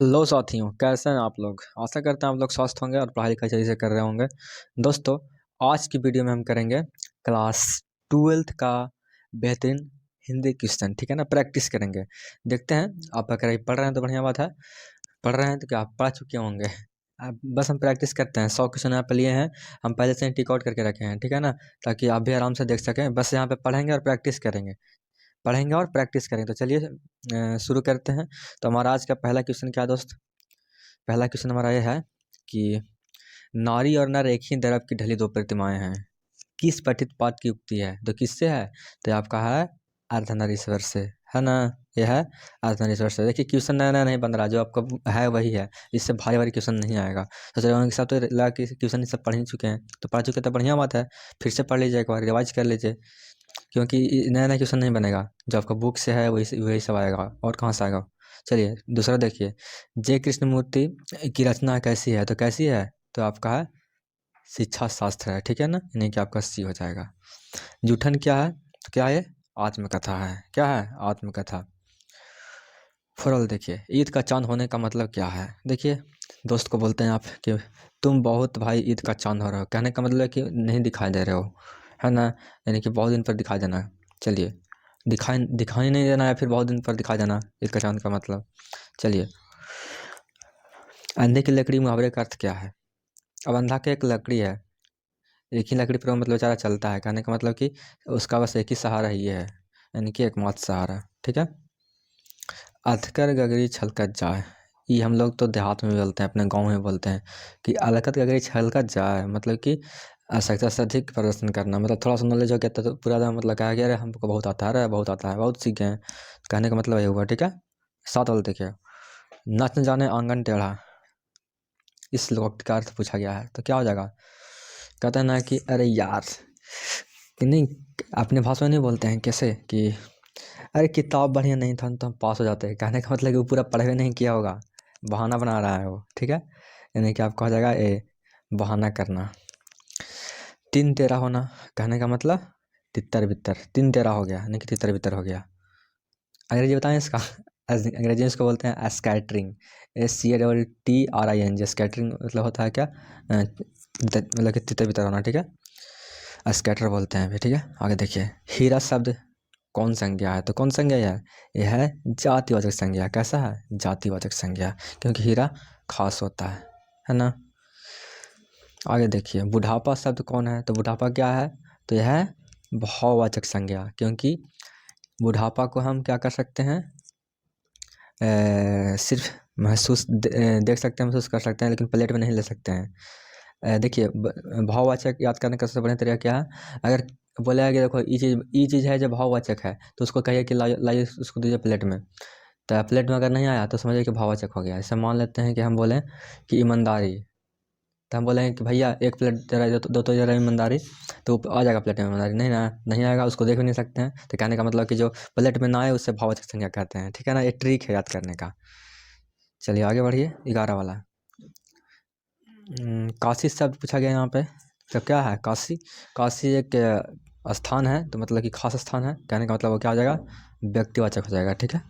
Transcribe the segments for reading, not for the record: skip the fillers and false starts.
लो साथियों, कैसे हैं आप लोग। आशा करते हैं आप लोग स्वस्थ होंगे और पढ़ाई लिखाई सही से कर रहे होंगे। दोस्तों, आज की वीडियो में हम करेंगे क्लास 12th का बेहतरीन हिंदी क्वेश्चन। ठीक है ना, प्रैक्टिस करेंगे। देखते हैं आप अगर पढ़ रहे हैं तो बढ़िया बात है। पढ़ रहे हैं तो क्या आप पढ़ चुके होंगे। अब बस हम प्रैक्टिस करते हैं। 100 क्वेश्चन आप लिए हैं, हम पहले से ही टिक आउट करके रखे हैं। ठीक है ना, ताकि आप भी आराम से देख सकें। बस यहाँ पे पढ़ेंगे और प्रैक्टिस करेंगे, पढ़ेंगे और प्रैक्टिस करेंगे। तो चलिए शुरू करते हैं। तो हमारा आज का पहला क्वेश्चन क्या है दोस्त। पहला क्वेश्चन हमारा यह है कि नारी और नर एक ही द्रव की ढली दो प्रतिमाएं हैं, किस पठित पाठ की उक्ति है। तो किससे है, तो आपका है अर्धनारीश्वर से, है ना। यह है अर्धनारीश्वर से। देखिए क्वेश्चन नया नया नहीं बन रहा, जो आपका है वही है। इससे भारी भारी क्वेश्चन नहीं आएगा। तो चलो उनके साथ तो लगा कि क्वेश्चन सब पढ़ ही चुके हैं, तो पढ़ चुके तो बढ़िया बात है। फिर से पढ़ लीजिए, एक बार रिवाइज कर लीजिए, क्योंकि नया नया क्वेश्चन नहीं बनेगा। जो आपका बुक से है वही वही सब आएगा, और कहाँ से आएगा। चलिए दूसरा देखिए, जय कृष्णमूर्ति की रचना कैसी है। तो कैसी है, तो आपका है शिक्षा शास्त्र है। ठीक है ना, यानी कि आपका सी हो जाएगा। जूठन क्या है, तो क्या है, आत्मकथा है। क्या है, आत्मकथा। फुरल देखिए, ईद का चांद होने का मतलब क्या है। देखिए दोस्त को बोलते हैं आप कि तुम बहुत भाई ईद का चांद हो रहे हो। कहने का मतलब है कि नहीं दिखाई दे रहे हो, है ना। यानी कि बहुत दिन पर दिखाई देना। चलिए, दिखाई नहीं देना या फिर बहुत दिन पर दिखाई देना, ईद का चांद का मतलब। चलिए, अंधे की लकड़ी मुहावरे का अर्थ क्या है। अब अंधा की एक लकड़ी है, एक ही लकड़ी पर मतलब बेचारा चलता है। कहने का मतलब कि उसका बस एक ही सहारा ही है, यानी कि एकमात्र सहारा। ठीक है। अधकर गगरी छलकत जाए, ये हम लोग तो देहात में भी बोलते हैं, अपने गांव में बोलते हैं कि अलकत गगरी छलकत जाए, मतलब कि आवश्यकता से अधिक प्रदर्शन करना। मतलब थोड़ा सा नॉलेज हो गया तो पूरा दाम मतलब कहा गया अरे हमको बहुत आता है, अरे बहुत आता है, बहुत सीखे हैं। कहने का मतलब ये हुआ। ठीक है। 7 वाला देखिए, नच न जाने आंगन टेढ़ा, इस लोकोक्ति का अर्थ पूछा गया है। तो क्या हो जाएगा, कहते हैं ना कि अरे यार, कि नहीं अपने भाषा में नहीं बोलते हैं कैसे कि अरे किताब बढ़िया नहीं था तो हम पास हो जाते हैं। कहने का मतलब कि वो पूरा पढ़े नहीं किया होगा, बहाना बना रहा है वो। ठीक है, यानी कि आपको हो जाएगा ए, बहाना करना। तीन तेरा होना, कहने का मतलब तितर बितर, तीन तेरा हो गया यानी कि तितर बितर हो गया। अंग्रेजी बताएं इसका। अंग्रेजी में इसको बोलते हैं स्कैटरिंग, SCATRING। स्कैटरिंग मतलब होता है क्या, मतलब कि तितर बितर होना। ठीक है, स्कैटर बोलते हैं। ठीक है, आगे देखिए, हीरा शब्द कौन संज्ञा है। तो कौन संज्ञा है, यह है जातिवाचक संज्ञा। कैसा है, जातिवाचक संज्ञा, क्योंकि हीरा खास होता है ना। आगे देखिए, बुढ़ापा शब्द कौन है। तो बुढ़ापा क्या है, तो यह है भाववाचक संज्ञा, क्योंकि बुढ़ापा को हम क्या कर सकते हैं, सिर्फ देख सकते हैं, महसूस कर सकते हैं, लेकिन प्लेट में नहीं ले सकते हैं। देखिए भाववाचक याद करने का सबसे बढ़िया तरीका क्या है, अगर बोला कि देखो ये चीज़ है जो भाववाचक है, तो उसको कहिए कि लाइए उसको दीजिए प्लेट में। तो प्लेट में अगर नहीं आया तो समझिए कि भाववाचक हो गया। जैसे मान लेते हैं कि हम बोलें कि ईमानदारी, तो हम बोलें कि भैया एक प्लेट जरा दो तो जरा ईमानदारी, तो आ जाएगा प्लेट में ईमानदारी। नहीं ना, नहीं आएगा, उसको देख भी नहीं सकते हैं। तो कहने का मतलब कि जो प्लेट में ना आए उससे भाववाचक संज्ञा कहते हैं। ठीक है ना, ये ट्रिक है याद करने का। चलिए आगे बढ़िए, 11 वाला। काशी शब्द पूछा गया यहाँ पे। तो क्या है काशी, काशी एक स्थान है, तो मतलब कि खास स्थान है। कहने का मतलब वो क्या हो जाएगा, व्यक्तिवाचक हो जाएगा। ठीक है,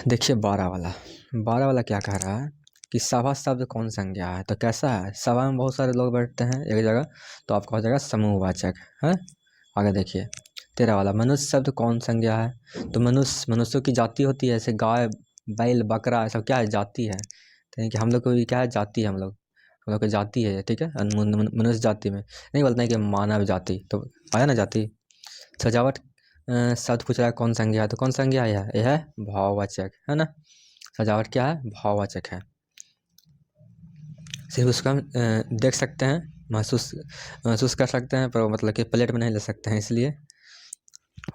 देखिए 12 वाला। 12 वाला क्या कह रहा है कि सभा शब्द कौन संज्ञा है। तो कैसा है, सभा में बहुत सारे लोग बैठते हैं एक जगह, तो आपका हो जाएगा समूहवाचक है। आगे देखिए 13 वाला, मनुष्य शब्द कौन संज्ञा है। तो मनुष्यों की जाति होती है, जैसे गाय बैल बकरा सब क्या है, जाति है। तो यानी कि हम लोग को क्या है, जाति है। हम लोग की जाति है। ठीक है, मनुष्य जाति में नहीं बोलते हैं कि मानव जाति, तो आया ना जाति। सजावट शब्द पूछ रहा है कौन संज्ञा है। तो कौन संज्ञा है, यह है भाववाचक, है ना। सजावट क्या है, भाववाचक है। सिर्फ उसका हम देख सकते हैं, महसूस महसूस कर सकते हैं, पर मतलब कि प्लेट में नहीं ले सकते हैं, इसलिए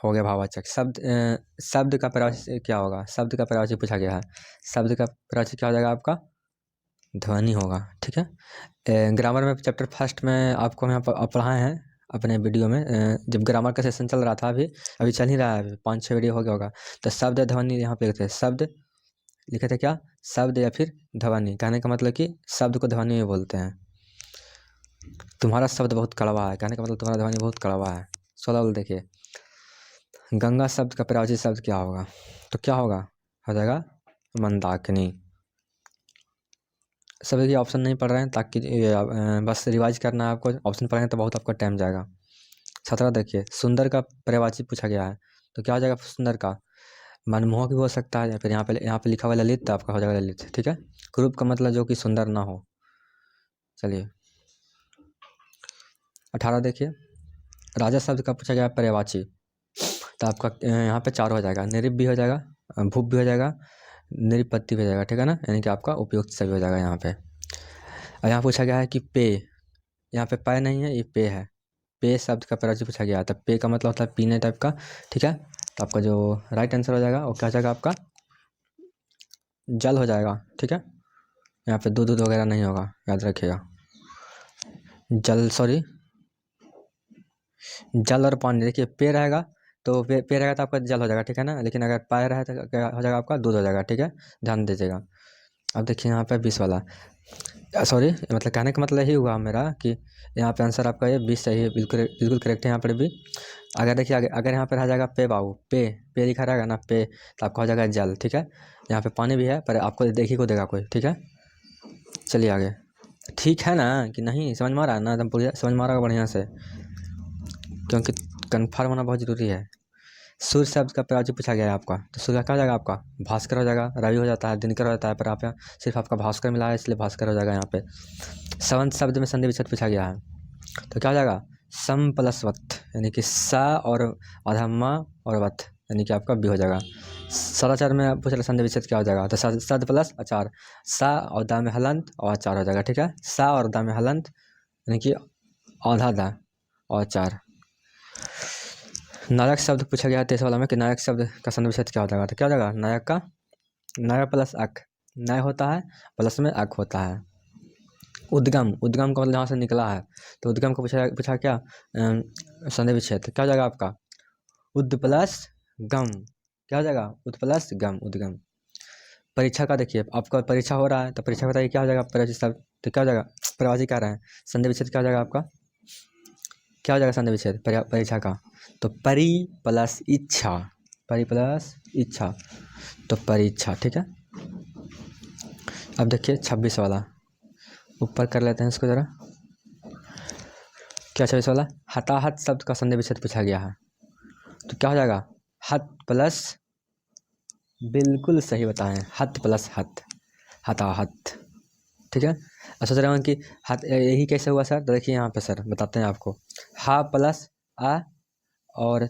हो गया भाववाचक। शब्द का पर्यायवाची क्या होगा, शब्द का पर्यायवाची पूछा गया है। शब्द का पर्यायवाची क्या हो जाएगा आपका, ध्वनि होगा। ठीक है, ग्रामर में चैप्टर फर्स्ट में आपको यहाँ पर पढ़ाए हैं अपने वीडियो में। जब ग्रामर का सेशन चल रहा था, अभी अभी चल ही रहा है, अभी 5-6 वीडियो हो गया होगा। तो शब्द ध्वनि यहाँ पे लिखते हैं, शब्द लिखे थे क्या, शब्द या फिर ध्वनि। कहने का मतलब कि शब्द को ध्वनि में बोलते हैं। तुम्हारा शब्द बहुत कड़वा है, कहने का मतलब तुम्हारा ध्वनि बहुत कड़वा है। 16 वाला देखिए, गंगा शब्द का पर्यायवाची शब्द क्या होगा। तो क्या होगा, हो जाएगा मंदाकिनी। सभी के ऑप्शन नहीं पढ़ रहे हैं ताकि बस रिवाइज करना है आपको। ऑप्शन पढ़ेंगे तो बहुत आपका टाइम जाएगा। 17 देखिए, सुंदर का पर्यायवाची पूछा गया है, तो क्या हो जाएगा सुंदर का? मनमोहक भी हो सकता है, या फिर यहाँ पे लिखा हुआ ललित, तो आपका हो जाएगा ललित। ठीक है, कुरूप का मतलब जो कि सुंदर ना हो। चलिए 18 देखिए, राजा शब्द का पूछा गया पर्यायवाची, तो आपका यहाँ पे 4 हो जाएगा, निरिप भी हो जाएगा, भूप भी हो जाएगा, निरिपत्ति भी हो जाएगा। ठीक है ना, यानी कि आपका उपयुक्त सभी हो जाएगा यहाँ पे। और यहाँ पूछा गया है कि पे, यहाँ पे पै नहीं है, ये पे है। पे शब्द का पर्यायवाची पूछा गया है, तो पे का मतलब होता है पीने टाइप का। ठीक है, तो आपका जो राइट आंसर हो जाएगा वो क्या हो जाएगा आपका? जल हो जाएगा। ठीक है, यहाँ पे दूध वगैरह नहीं होगा, याद रखिएगा। जल, सॉरी, जल और पानी। देखिए पे रहेगा तो पे रहेगा तो आपका जल हो जाएगा। ठीक है ना, लेकिन अगर पाए रहे तो क्या हो जाएगा आपका? दूध हो जाएगा। ठीक है, ध्यान दीजिएगा। अब देखिए यहाँ पे 20 वाला, सॉरी, मतलब कहने का मतलब यही हुआ मेरा कि यहाँ पे आंसर आपका ये 20 सही है, बिल्कुल बिल्कुल करेक्ट है यहाँ पर भी। अगर देखिए अगर यहाँ पर आ जाएगा पे बाबू, पे लिखा रहेगा ना पे, तो आपका हो जाएगा जल। ठीक है, यहाँ पे पानी भी है पर आपको देखिए को देगा कोई। ठीक है, चलिए आगे। ठीक है ना कि नहीं, समझ में आ रहा है ना? एकदम पूरी समझ में आ रहा है बढ़िया से, क्योंकि कन्फर्म होना बहुत ज़रूरी है। सूर्य शब्द का पर्यायवाची पूछा गया है आपका, तो सूर्य क्या हो जाएगा आपका? भास्कर हो जाएगा, रवि हो जाता है, दिनकर हो जाता है, पर आप यहाँ सिर्फ आपका भास्कर मिला है इसलिए भास्कर हो जाएगा यहाँ पे। संवत शब्द में संधि विच्छेद पूछा गया है, तो क्या हो जाएगा? सम प्लस वत, यानी कि सा और आधा मा और वत, यानी कि आपका बी हो जाएगा। सदाचार में पूछ रहा संधि विच्छेद क्या हो जाएगा? तो सद प्लस अचार, सा और दा में हलंत और अचार हो जाएगा। ठीक है, सा और दा में हलंत, यानी कि आधा दा और चार। नायक शब्द पूछा गया है 23 वाला में कि नायक शब्द का संधि विच्छेद क्या हो जाएगा? तो क्या हो जाएगा? नायक का नायक प्लस अक, नय होता है प्लस में अक होता है। उद्गम, उद्गम का मतलब यहाँ से निकला है, तो उद्गम को पूछा क्या? संधि विच्छेद क्या हो जाएगा आपका? उद प्लस गम, क्या हो जाएगा? उद प्लस गम, उद्गम। परीक्षा का देखिए, आपका परीक्षा हो रहा है, तो परीक्षा बताइए क्या हो जाएगा? पर्यायवाची शब्द, तो क्या हो जाएगा? पर्यायवाची कह रहे हैं, संधि विच्छेद क्या हो जाएगा आपका? क्या हो जाएगा संधि विच्छेद परीक्षा का? तो परि प्लस इच्छा, परि प्लस इच्छा, तो परीक्षा। ठीक है, अब देखिए 26 वाला, ऊपर कर लेते हैं इसको ज़रा। क्या 26 वाला? हताहत शब्द का संधि विच्छेद पूछा गया है, तो क्या हो जाएगा? हत प्लस, बिल्कुल सही बताएं, हत प्लस हत, हताहत। ठीक है, सोच रहे हो कि हत यही कैसे हुआ सर? तो देखिए यहाँ पे सर बताते हैं आपको। हा प्लस आ और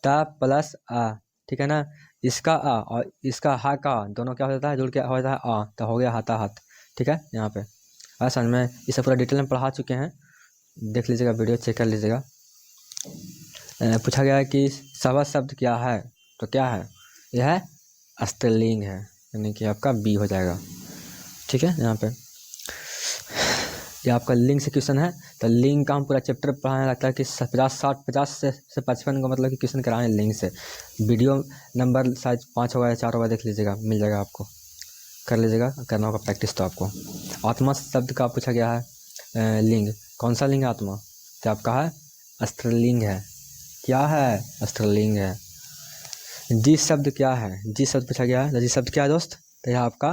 ता प्लस आ, ठीक है ना, इसका आ और इसका हा का दोनों क्या हो जाता है? जुड़ के हो जाता है आ, तो हो गया हताहत। ठीक है, यहाँ पे समझ में, इसे पूरा डिटेल में पढ़ा चुके हैं, देख लीजिएगा, वीडियो चेक कर लीजिएगा। पूछा गया है कि सवा शब्द क्या है, तो क्या है? यह है स्त्रीलिंग है, यानी कि आपका बी हो जाएगा। ठीक है, यहाँ पे ये आपका लिंग से क्वेश्चन है, तो लिंग का हम पूरा चैप्टर पढ़ाने लगता है कि 50 से 55 का मतलब कि क्वेश्चन कराएं लिंग से। वीडियो नंबर शायद 5 होगा या 4 होगा, देख लीजिएगा, मिल जाएगा आपको, कर लीजिएगा, करना होगा प्रैक्टिस तो आपको। आत्मा शब्द का पूछा गया है लिंग, कौन सा लिंग है आत्मा? तो आपका है स्त्रीलिंग है। क्या है? स्त्रीलिंग है। जी शब्द क्या है? जी शब्द पूछा गया है, जी शब्द क्या है दोस्त? तो यह आपका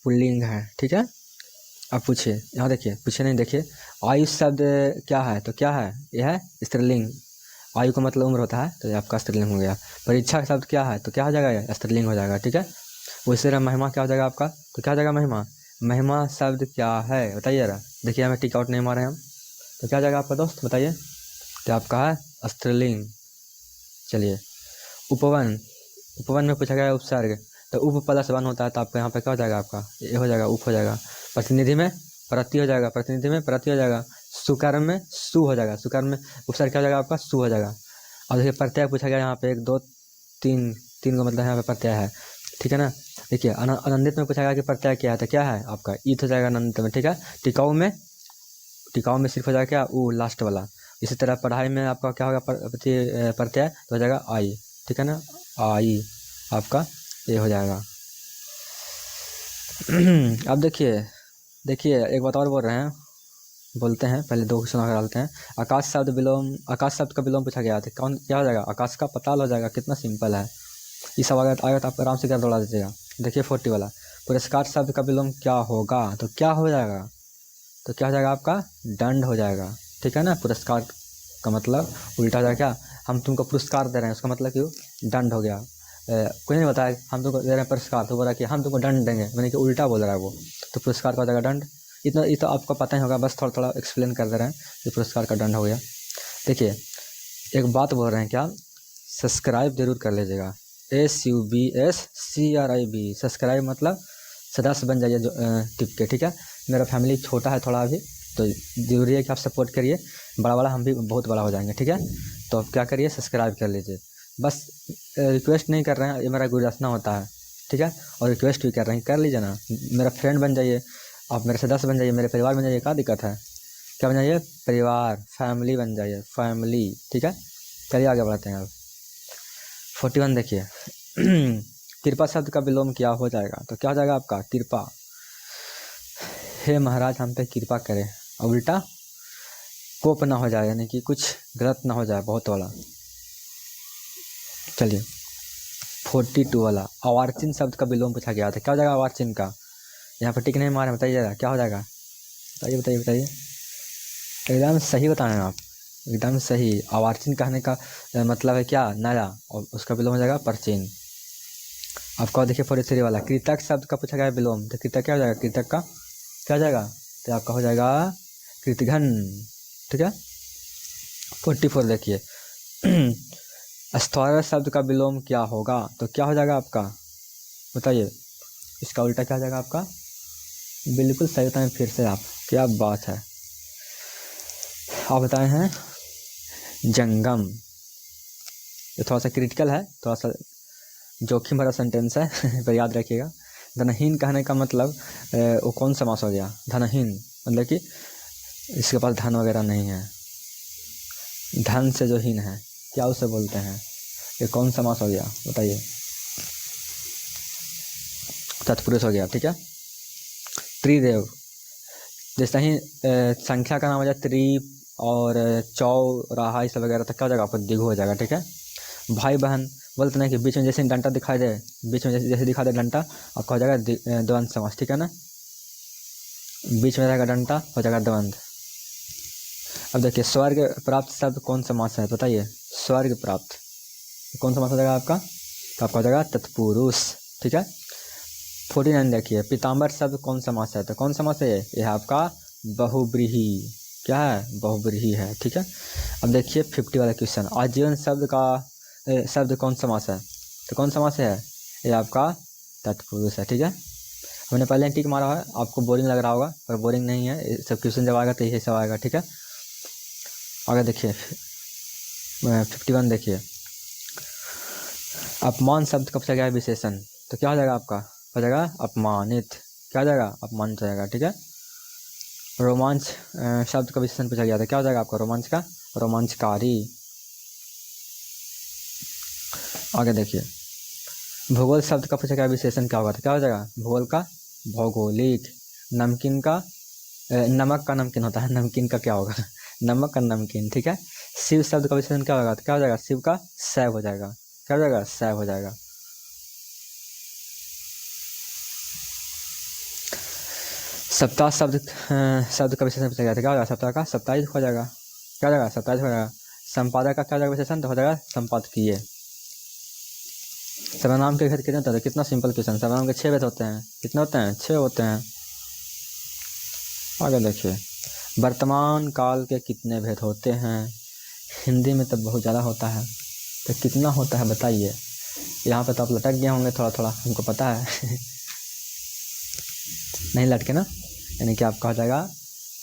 पुल्लिंग है। ठीक है, अब पूछिए, यहाँ देखिए, पूछिए नहीं, देखिए आयु शब्द क्या है? तो क्या है? यह है स्त्रीलिंग, आयु का मतलब उम्र होता है, तो ये आपका स्त्रीलिंग हो गया। परीक्षा शब्द क्या है? तो क्या हो जाएगा? ये स्त्रीलिंग हो जाएगा। ठीक है, उसी तरह महिमा क्या हो जाएगा आपका? तो क्या हो जाएगा? महिमा, महिमा शब्द क्या है बताइए जरा। देखिए हमें टिक आउट नहीं मारे हम, तो क्या हो जाएगा आपका दोस्त बताइए? तो आपका है स्त्रीलिंग। चलिए उपवन, उपवन में पूछा गया उपसर्ग, तो उप प्लस वन होता है, तो आपका यहाँ पे क्या हो जाएगा? आपका ये हो जाएगा, उप हो जाएगा। प्रतिनिधि में प्रति हो जाएगा, प्रतिनिधि में प्रति हो जाएगा। सुकर्म में सु हो जाएगा, सुकर्म में उपसर्ग क्या हो जाएगा आपका? सु हो जाएगा। और देखिए प्रत्यय पूछा गया यहाँ पे 1 2 3, 3 का मतलब यहाँ पे प्रत्यय है। ठीक है ना, देखिए आनंदित में पूछा गया कि प्रत्यय क्या है, तो क्या है आपका? ईत हो जाएगा आनंदित में। ठीक है, टिकाऊ में सिर्फ हो जाएगा क्या? ऊ, लास्ट वाला। इसी तरह पढ़ाई में आपका क्या होगा? प्रत्यय तो हो जाएगा आई। ठीक है ना, आई आपका ये हो जाएगा। अब देखिए एक बात और बोल रहे हैं, बोलते हैं, पहले 2 क्वेश्चन आगे डालते हैं। आकाश शब्द का विलोम पूछा गया था, कौन क्या हो जाएगा? आकाश का पताल हो जाएगा। कितना सिंपल है, ये सब अगर आएगा तो आप आराम से कर दौड़ा दीजिएगा। देखिए 40 वाला, पुरस्कार शब्द का विलोम क्या होगा, तो क्या हो जाएगा, तो क्या हो जाएगा आपका दंड हो जाएगा, ठीक है ना। पुरस्कार का मतलब उल्टा हो जाएगा, क्या हम तुमको पुरस्कार दे रहे हैं, उसका मतलब क्यों दंड हो गया। कोई नहीं बताया हम तुमको दे रहे हैं पुरस्कार, तो बोल रहा कि हम तुमको दंड देंगे, मैंने कि उल्टा बोल रहा है वो, तो पुरस्कार का हो जाएगा दंड। इतना ये तो आपको पता ही होगा, बस थोड़ा थोड़ा एक्सप्लेन कर दे रहे हैं कि पुरस्कार का दंड हो गया। देखिए एक बात बोल रहे हैं क्या, सब्सक्राइब जरूर कर लीजिएगा, SUBSCRIB, सब्सक्राइब मतलब सदस्य बन जाइए जो टिप के, ठीक है। मेरा फैमिली छोटा है थोड़ा अभी, तो ज़रूरी है कि आप सपोर्ट करिए, बड़ा वाला हम भी बहुत बड़ा हो जाएंगे, ठीक है। तो आप क्या करिए, सब्सक्राइब कर लीजिए, बस रिक्वेस्ट नहीं कर रहे हैं, ये मेरा गुरदासना होता है, ठीक है। और रिक्वेस्ट भी कर रहे हैं, कर लीजिए ना, मेरा फ्रेंड बन जाइए, आप मेरे सदस्य बन जाइए, मेरे परिवार बन जाइए, क्या दिक्कत है, क्या बन जाइए, परिवार, फैमिली बन जाइए, फैमिली, ठीक है। चलिए आगे बढ़ते हैं आप। 41 देखिए कृपा शब्द का विलोम क्या हो जाएगा, तो क्या हो जाएगा आपका कृपा, हे महाराज हम पे कृपा करें, और उल्टा कोप ना हो जाए, यानी कि कुछ गलत ना हो जाए बहुत वाला। चलिए 42 वाला, अवार्चिन शब्द का विलोम पूछा गया था, क्या हो जाएगा अवार्चिन का, यहाँ पर टिक नहीं मारे, बताइएगा क्या हो जाएगा, बताइए बताइए बताइए, एकदम सही बताएं आप, एकदम सही। अवार्चिन कहने का मतलब है क्या, नया, और उसका विलोम हो जाएगा प्राचीन। आपका देखिए 43 वाला, कृतक शब्द का पूछा गया विलोम, तो कृतक क्या हो जाएगा, कृतक का क्या हो जाएगा, तो आपका हो जाएगा कृतघ्न, ठीक है। 44 देखिए स्थौर शब्द का विलोम क्या होगा, तो क्या हो जाएगा आपका, बताइए, इसका उल्टा क्या हो जाएगा आपका, बिल्कुल सही बताएं फिर से आप, क्या बात है, आप बताए हैं जंगम। ये थोड़ा सा क्रिटिकल है, थोड़ा सा जोखिम भरा सेंटेंस है पर याद रखिएगा। धनहीन कहने का मतलब वो कौन समास हो गया, धनहीन मतलब कि इसके पास धन वगैरह नहीं है, धन से जो हीन है क्या उसे बोलते हैं, ये कौन समास हो गया बताइए, तत्पुरुष हो गया, ठीक है। त्रिदेव, जैसे ही संख्या का नाम हो जाए त्रि और चौराहा इस वगैरह, तक क्या हो जाएगा आपको दिगु हो जाएगा, ठीक है। भाई बहन बोलते नहीं कि बीच में जैसे डंडा दिखाई दे, बीच में जैसे दिखा दे डंडा, आपका हो जाएगा द्वंद्व समास, ठीक है ना, बीच में रहेगा डंडा, हो जाएगा द्वंद्व। अब देखिए स्वर्ग प्राप्त शब्द कौन समास है, बताइए, स्वर्ग प्राप्त कौन समास हो जाएगा आपका, तो आपका हो जाएगा तत्पुरुष, ठीक है। 49 देखिए पीताम्बर शब्द कौन समास है, तो कौन समास है ये है आपका बहुब्रीही, क्या है बहुब्रीही है, ठीक है। अब देखिए 50 वाला क्वेश्चन, आजीवन शब्द का शब्द कौन समास है, तो कौन समास है, ये आपका तत्पुरुष है, ठीक है। हमने पहले टिक मारा है, आपको बोरिंग लग रहा होगा पर बोरिंग नहीं है, सब क्वेश्चन जब आएगा तो यही सब आएगा, ठीक है। आगे देखिए 51 देखिए, अपमान शब्द का पूछा गया है विशेषण, तो क्या हो जाएगा आपका, हो जाएगा अपमानित, क्या हो जाएगा अपमानित हो जाएगा, ठीक है। रोमांच शब्द का विशेषण पूछा गया था, क्या हो जाएगा आपका रोमांच का, रोमांचकारी। आगे देखिए भूगोल शब्द का पूछा गया विशेषण क्या होगा, तो क्या हो जाएगा भूगोल का भौगोलिक। नमकीन का नमक का नमकीन होता है, नमकीन का क्या होगा नमक का नमकीन, ठीक है। शिव शब्द का विशेषण क्या होगा, तो क्या हो जाएगा शिव का शैव हो जाएगा, क्या हो जाएगा शैव हो जाएगा। सप्ताह शब्द का विशेषण पूछा गया था, क्या हो जाएगा सप्ताह का साप्ताहिक हो जाएगा, क्या हो जाएगा साप्ताहिक हो जाएगा। संपादक का क्या हो जाएगा विशेषण, तो हो जाएगा संपादकीय। सर्वनाम के भेद कितने होते हैं, कितना सिंपल क्वेश्चन, सर्वनाम के 6 भेद होते हैं, कितने होते हैं 6 होते हैं। आगे देखिए वर्तमान काल के कितने भेद होते हैं, हिंदी में तो बहुत ज़्यादा होता है, तो कितना होता है बताइए। यहाँ पे तो आप लटक गए होंगे थोड़ा थोड़ा, हमको पता है नहीं लटके ना, यानी कि आपका हो जाएगा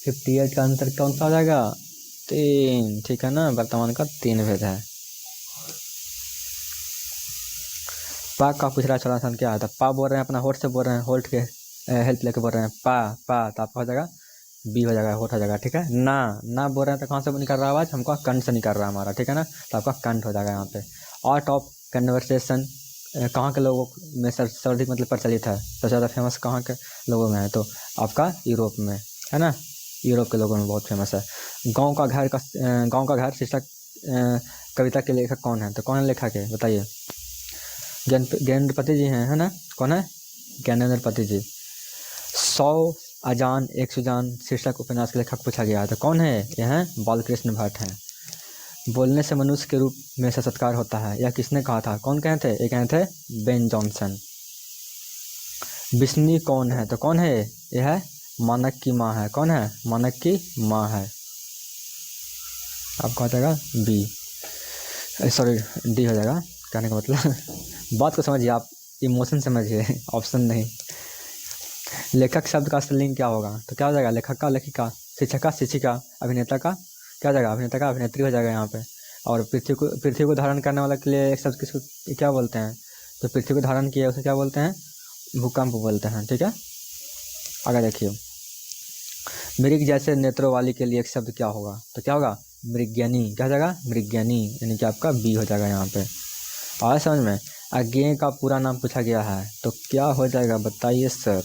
58 का आंसर कौन सा हो जाएगा 3, ठीक है ना, वर्तमान का 3 भेद है। पा का पूछ रहा है चला आसान क्या आता, पा बोल रहे हैं अपना होठ से बोल रहे हैं, होठ के हेल्प लेके बोल रहे हैं पा पा, तो आपका हो जाएगा बी हो जाएगा, होठ हो जाएगा, ठीक है। ना बोल रहे हैं तो कहाँ से निकल रहा है आवाज़, हमको कंठ से निकल रहा है हमारा, ठीक है ना, तो आपका कंठ हो जाएगा यहाँ पे। आर्ट ऑफ कन्वर्सेशन कहाँ के लोगों में सर्वाधिक मतलब प्रचलित है, सबसे ज़्यादा फेमस कहाँ के लोगों में है, तो आपका यूरोप में है ना, यूरोप के लोगों में बहुत फेमस है। गाँव का घर शीर्षक कविता के लेखक कौन है, तो कौन है लेखक है बताइए, ज्ञानपति जी हैं, है ना, कौन है ज्ञानेंद्र पति जी। 100 अजान 1 सुजान शीर्षक उपन्यास के लेखक पूछा गया है, तो कौन है? यह है बालकृष्ण भट्ट हैं। बोलने से मनुष्य के रूप में साक्षात्कार होता है, यह किसने कहा था? कौन कहे थे? ये कहे थे बेन जॉनसन। बिस्नी कौन है? तो कौन है? यह है मानक की माँ है। कौन है? मानक की माँ है। आपका हो जाएगा बी, सॉरी डी हो जाएगा। कहने का मतलब बात को समझिए आप, इमोशन समझिए, ऑप्शन नहीं। लेखक शब्द का स्पेलिंग क्या होगा? तो क्या हो जाएगा? लेखक का लेखिका, शिक्षक का शिक्षिका, अभिनेता का क्या हो जाएगा? अभिनेता का अभिनेत्री हो जाएगा यहाँ पे। और पृथ्वी को धारण करने वाला के लिए एक शब्द किसको क्या बोलते हैं? तो पृथ्वी को धारण किया उसे क्या बोलते हैं? भूकंप बोलते हैं। ठीक है, आगे देखिए। मृग जैसे नेत्रों वाली के लिए एक शब्द क्या होगा? तो क्या होगा? मृग्यानी। क्या हो जाएगा? मृग्यानी, यानी कि आपका बी हो जाएगा यहाँ पे। आया समझ में? अज्ञेय का पूरा नाम पूछा गया है, तो क्या हो जाएगा बताइए सर?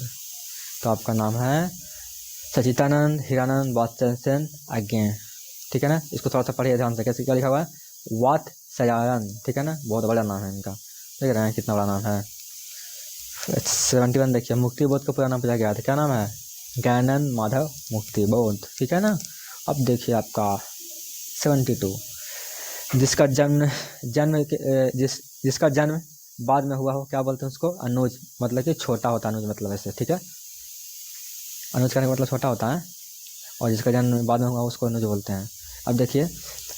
तो आपका नाम है सचिदानंद हिरानंद वात्स्यसेन अज्ञेय। ठीक है ना, इसको थोड़ा सा पढ़िए ध्यान से। कैसे क्या लिखा हुआ है? वात्स्यायन। ठीक है ना, बहुत बड़ा नाम है इनका। देख रहे हैं कितना बड़ा नाम है। 71 देखिए, मुक्तिबोध का पूरा नाम पूछा गया था, क्या नाम है? ज्ञानंद माधव मुक्तिबोध। ठीक है ना। अब देखिए आपका 72, जिसका जन्म बाद में हुआ हो, क्या बोलते हैं उसको? अनुज, मतलब कि छोटा होता है अनुज, मतलब ऐसे। ठीक है, अनुज का मतलब छोटा होता है, और जिसका जन्म बाद में हुआ उसको अनुज बोलते हैं। अब देखिए,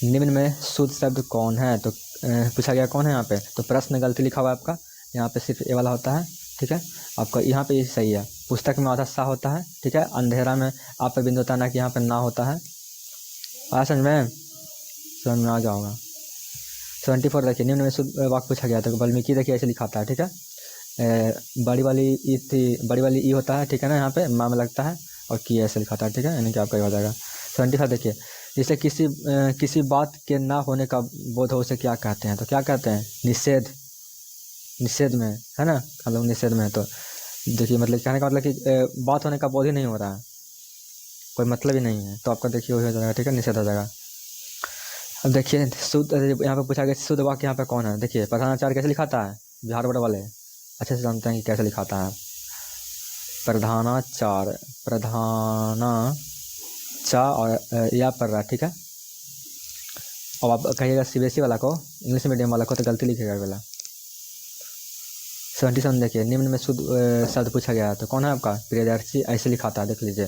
निम्न में शुद्ध शब्द कौन है? तो पूछा गया कौन है यहाँ पे, तो प्रश्न गलती लिखा हुआ है आपका, यहाँ पे सिर्फ ए वाला होता है। ठीक है, आपका यहाँ पे ये सही है। पुस्तक में आधा सा होता है। ठीक है, अंधेरा में आप पे बिंदु होता है ना, कि यहाँ पे ना होता है। समझ में आ जाओगा। 74 देखिए, निम्न में शुद्ध वाक्य पूछा गया था, तो वाल्मीकि देखिए ऐसे लिखा था। ठीक है, बड़ी वाली ई होता है। ठीक है ना, यहाँ पे माँ में लगता है, और की ऐसे लिखा था। ठीक है, यानी कि आपका हो जाएगा 75। देखिए, जिसे किसी बात के ना होने का बोध हो, उसे क्या कहते हैं? तो क्या कहते हैं? निषेध में है ना, मतलब निषेध में। तो देखिए, मतलब कहने का मतलब कि बात होने का बोध ही नहीं हो रहा है, कोई मतलब ही नहीं है, तो आपका देखिए वही हो जाएगा। ठीक है, निषेध हो जाएगा। अब देखिए शुद्ध, यहाँ पे पूछा गया शुद्ध वाक्य यहाँ पे कौन है? देखिए, प्रधानाचार्य कैसे लिखाता है? बिहार बोर्ड वाले अच्छे से जानते हैं कि कैसे लिखाता है। प्रधानाचार्य, प्रधानाचा और या पर रहा। ठीक है, अब आप कहिएगा सीबीएसई वाला को, इंग्लिश मीडियम वाला को तो गलती लिखेगा वाला। 77 देखिए, निम्न में शुद्ध शब्द पूछा गया है, तो कौन है आपका? प्रियदर्शी। ऐसे लिखाता है, देख लीजिए,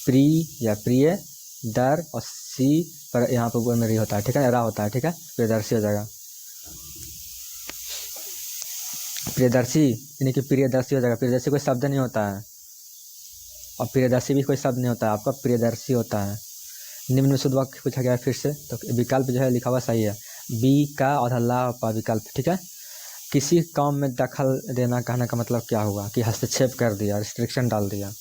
प्री या प्रिय दर, और सी पर यहाँ पर में री होता है। ठीक है, रा होता है। ठीक है, प्रियदर्शी हो जाएगा। प्रियदर्शी यानी कि प्रियदर्शी हो जाएगा। प्रियदर्शी कोई शब्द नहीं होता है, और प्रियदर्शी भी कोई शब्द नहीं होता है, आपका प्रियदर्शी होता है। निम्न में शुद्ध वाक्य पूछा गया है फिर से, तो विकल्प जो है लिखा हुआ सही है, बी का और ला पा विकल्प। ठीक है, किसी काम में दखल देना कहने का मतलब क्या हुआ? कि हस्तक्षेप कर दिया, रिस्ट्रिक्शन डाल दिया।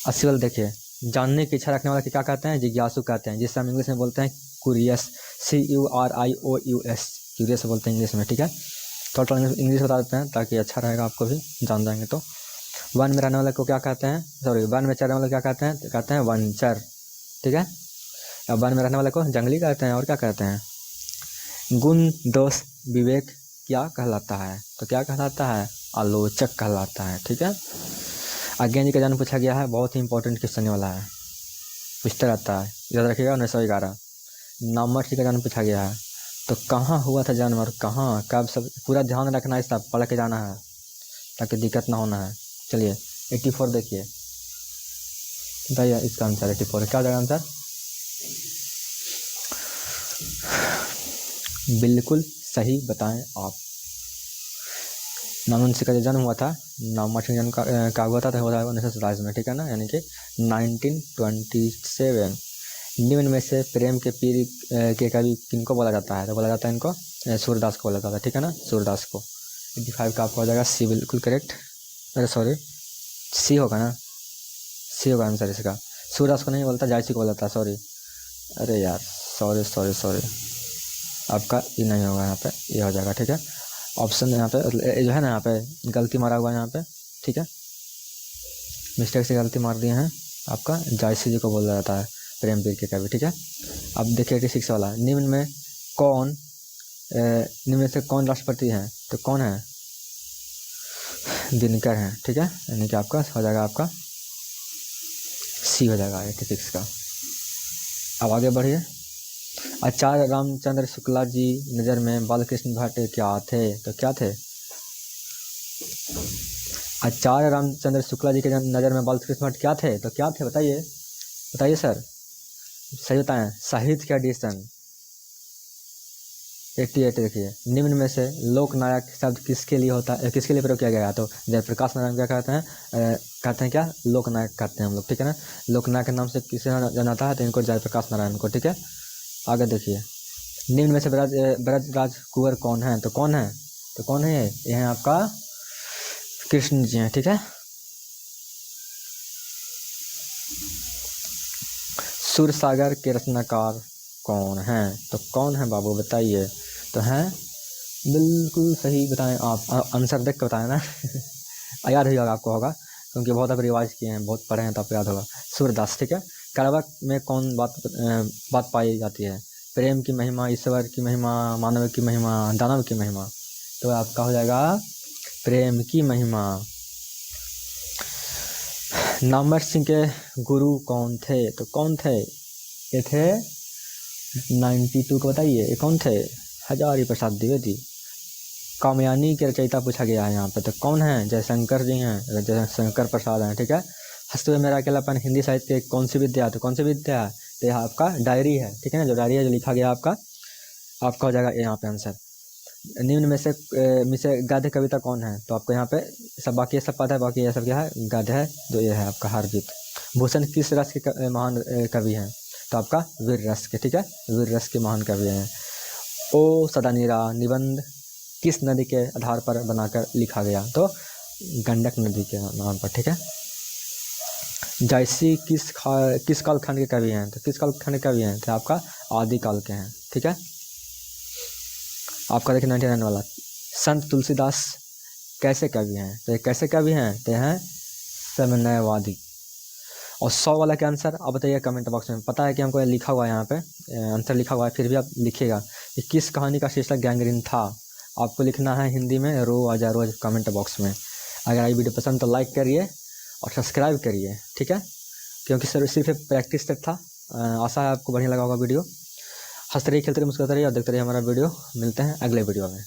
80 वाला देखिए, जानने की इच्छा रखने वाला क्या कहते हैं? जिज्ञासु कहते हैं, जिससे हम इंग्लिश में बोलते हैं क्यूरियस, CURIOUS, क्यूरियस बोलते हैं इंग्लिश में। ठीक है, थोड़ा इंग्लिश बता देते हैं ताकि अच्छा रहेगा, आपको भी जान जाएंगे। तो वन में रहने वाले को क्या कहते हैं? सॉरी, वन में चरने वाले क्या कहते हैं? तो कहते हैं वनचर। ठीक है, अब वन में रहने वाले को जंगली कहते हैं, और क्या कहते हैं? गुण दोष विवेक क्या कहलाता है? तो क्या कहलाता है? आलोचक कहलाता है। ठीक है, अज्ञान जी का जन्म पूछा गया है, बहुत ही इंपॉर्टेंट क्वेश्चन वाला है, पूछता रहता है, याद रखिएगा। 1911 नामठ जी का जन्म पूछा गया है, तो कहाँ हुआ था जन्म और कहाँ कब, सब पूरा ध्यान रखना है, सब पढ़ के जाना है ताकि दिक्कत ना होना है। चलिए 84 देखिए, बताइए इसका आंसर 84 क्या हो जाएगा आंसर? बिल्कुल सही बताएं आप। नामवंशी का जो जन्म हुआ था, नामवंशी जन्म का हुआ था, तो हुआ था 1927 में। ठीक है ना, यानी कि 1927। निम्न में से प्रेम के पीर के कवि किनको बोला जाता है? तो बोला जाता है इनको सूरदास को बोला जाता है। ठीक है ना, सूरदास को। 85 का आपको हो जाएगा सी, बिल्कुल करेक्ट। अरे सॉरी, सी होगा ना, सी होगा आंसर इसका। सूरदास को नहीं बोलता, जायसी को बोला था, सॉरी। अरे यार, सॉरी सॉरी सॉरी, आपका ये नहीं होगा यहाँ पे, ये हो जाएगा। ठीक है, ऑप्शन यहाँ पे जो है ना, यहाँ पे गलती मारा हुआ है यहाँ पे। ठीक है, मिस्टेक से गलती मार दिए हैं, आपका जायसी जी को बोला जाता है प्रेम पीर के कवि। ठीक है, अब देखिए 86 वाला, निम्न में से कौन राष्ट्रपति हैं? तो कौन है? दिनकर हैं, ठीक है, यानी कि आपका हो जाएगा आपका सी हो जाएगा 86 का। अब आगे बढ़िए। आचार्य रामचंद्र शुक्ला जी नज़र में बालकृष्ण भट्ट क्या थे? तो क्या थे? आचार्य रामचंद्र शुक्ला जी के नज़र में बालकृष्ण भट्ट क्या थे? तो क्या थे बताइए, बताइए सर, सही बताएं। साहित्य का एडिशन 88। देखिए, निम्न में से लोकनायक शब्द किसके लिए होता है, किसके लिए प्रयोग किया गया? तो जयप्रकाश नारायण क्या कहते हैं? कहते हैं क्या? लोकनायक कहते हैं हम लोग, ठीक है ना। लोकनायक के नाम से किसे जाना जाता है? तो इनको जयप्रकाश नारायण को, ठीक है। आगे देखिए, निम्न में से ब्रजराज कुंवर कौन है? तो कौन है? तो कौन है ये है आपका कृष्ण जी हैं, ठीक है। सूरसागर के रचनाकार कौन है? तो कौन है बाबू बताइए। तो हैं, बिल्कुल सही बताएं आप, आंसर देख के बताएं ना याद ही होगा आपको, होगा क्योंकि बहुत आप रिवाइज किए हैं, बहुत पढ़े हैं, तो आपको याद होगा। सूरदास, ठीक है। करवक में कौन बात पाई जाती है? प्रेम की महिमा, ईश्वर की महिमा, मानव की महिमा, दानव की महिमा। तो आपका हो जाएगा प्रेम की महिमा। नामवर सिंह के गुरु कौन थे? तो कौन थे? ये थे 92 को, बताइए ये कौन थे? हजारी प्रसाद द्विवेदी। कामयानी के रचयिता पूछा गया है यहाँ पे, तो कौन है? जयशंकर जी हैं, जयशंकर प्रसाद हैं, ठीक है। हंसते हुए मेरा अकेलापन हिंदी साहित्य की कौन सी विद्या? तो कौन सी विद्या है? तो यह आपका डायरी है, ठीक है ना, जो डायरी है, जो लिखा गया आपका हो जाएगा यहाँ पे आंसर। निम्न में से गद्य कविता कौन है? तो आपको यहाँ पे सब, बाकी ये सब पता है, बाकी ये सब क्या है? गद्य है, जो ये है आपका हारजीत। भूषण किस रस के महान कवि हैं? तो आपका वीर रस के, ठीक है, वीर रस के महान कवि हैं। ओ सदानीरा निबंध किस नदी के आधार पर बनाकर लिखा गया? तो गंडक नदी के नाम पर, ठीक है। जायसी किस कालखंड के कवि हैं? तो किस कालखंड के कवि हैं? तो आपका आदिकाल के हैं, ठीक है। आपका देखिए 99 वाला, संत तुलसीदास कैसे कवि हैं? तो ये कैसे कवि हैं? तो हैं समन्वयवादी। और 100 वाला के आंसर आप बताइए कमेंट बॉक्स में। पता है कि हमको लिखा हुआ है यहाँ पे, आंसर लिखा हुआ है, फिर भी आप लिखिएगा कि किस कहानी का शीर्षक गैंग्रीन था। आपको लिखना है हिंदी में रो आजा रोज कमेंट बॉक्स में। अगर ये वीडियो पसंद तो लाइक करिए और सब्सक्राइब करिए, ठीक है, क्योंकि सर सिर्फ प्रैक्टिस तक था। आशा है आपको बढ़िया लगा होगा वीडियो। हंसते रहिए, खेलते रहिए, मुस्कुराते रहिए और देखते रहिए हमारा वीडियो। मिलते हैं अगले वीडियो में।